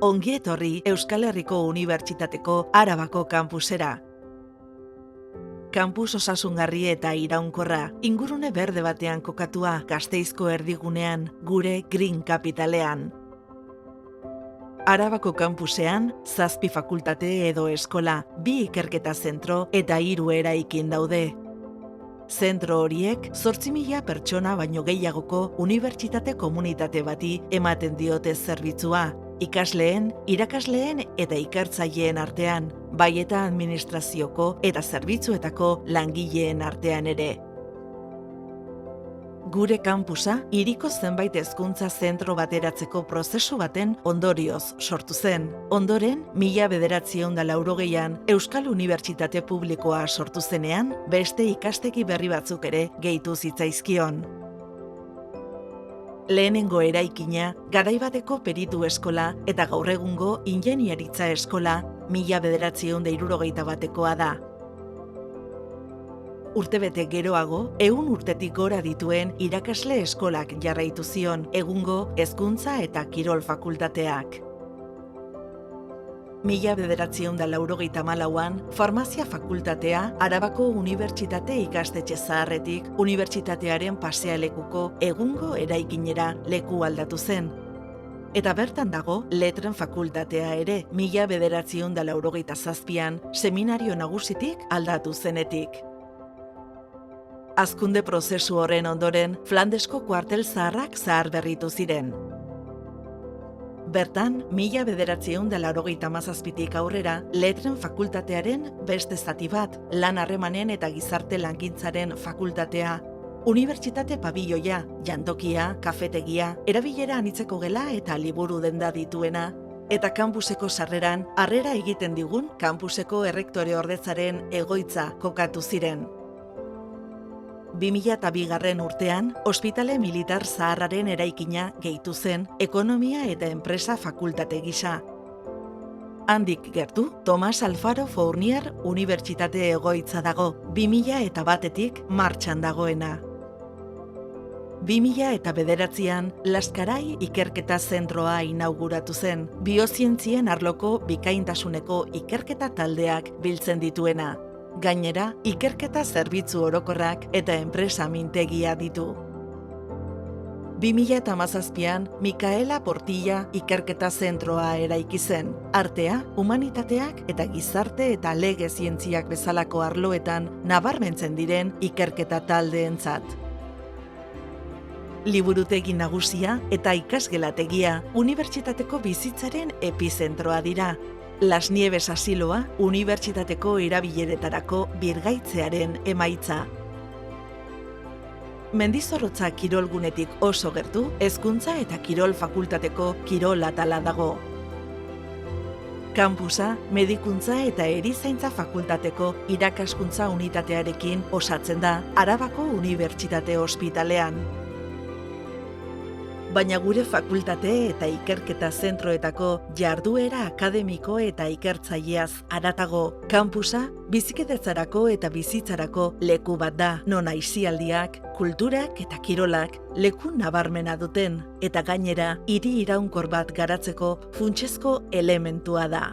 Ongi etorri Euskal Herriko Unibertsitateko Arabako kampusera. Kampus osasungarri eta iraunkorra, ingurune berde batean kokatua, Gasteizko erdigunean, gure Green Capitalean. Arabako kampusean, 7 fakultate edo eskola, 2 ikerketa zentro eta 3 eraikin daude. Zentro horiek 8.000 pertsona baino gehiagoko unibertsitate komunitate bati ematen diote zerbitzua, ikasleen, irakasleen eta ikertzaileen artean, bai eta administrazioko eta zerbitzuetako langileen artean ere. Gure kampusa, hiriko zenbait hezkuntza zentro bateratzeko prozesu baten ondorioz sortu zen. Ondoren, 1980an Euskal Unibertsitate Publikoa sortu zenean, beste ikastegi berri batzuk ere gehitu zitzaizkion. Lehenengo eraikina, garaibateko peritu eskola eta gaur egungo ingeniaritza eskola 1961ekoa da. Urtebete geroago, 100 urtetik gora dituen irakasle eskolak jarraitu zion, egungo hezkuntza eta kirol fakultateak. 1984an, farmazia fakultatea Arabako Unibertsitate ikastetxe zaharretik unibertsitatearen pasealekuko egungo eraikinera leku aldatu zen. Eta bertan dago letren fakultatea ere 1987an seminario nagusitik aldatu zenetik. Hazkunde prozesu horren ondoren, Flandesko kuartel zaharrak zaharberritu ziren. Bertan, 1987tik aurrera, letren fakultatearen beste zati bat, lan harremanen eta gizarte langintzaren fakultatea, unibertsitate pabilloia, jantokia, kafetegia, erabilera anitzeko gela eta liburu denda dituena, eta kampuseko sarreran harrera egiten digun kampuseko errektore ordetzaren egoitza kokatu ziren. 2002 urtean, Ospitale Militar Zaharraren eraikina gehitu zen Ekonomia eta Enpresa fakultate gisa. Handik gertu, Tomas Alfaro Fournier Unibertsitate egoitza dago, 2001etik martxan dagoena. 2009an, Laskarai ikerketa zentroa inauguratu zen, biozientzien arloko bikaintasuneko ikerketa taldeak biltzen dituena. Gainera, ikerketa zerbitzu orokorrak eta enpresa mintegia ditu. 2017an, Mikaela Portilla ikerketa zentroa eraiki zen, artea, humanitateak eta gizarte eta lege zientziak bezalako arloetan nabarmentzen diren ikerketa taldeentzat. Liburutegi nagusia eta ikasgelategia unibertsitateko bizitzaren epizentroa dira. Las Nieves asiloa unibertsitateko erabileretarako birgaitzearen emaitza. Mendizorrotza kirolgunetik oso gertu, hezkuntza eta kirol fakultateko kirol atala dago. Kampusa, medikuntza eta erizaintza fakultateko irakaskuntza unitatearekin osatzen da Arabako Unibertsitate Ospitalean. Baina gure fakultate eta ikerketa zentroetako jarduera akademiko eta ikertzaileaz haratago, kampusa bizikidetzarako eta bizitzarako leku bat da, non aisialdiak, kulturak eta kirolak leku nabarmena duten, eta gainera hiri iraunkor bat garatzeko funtsezko elementua da.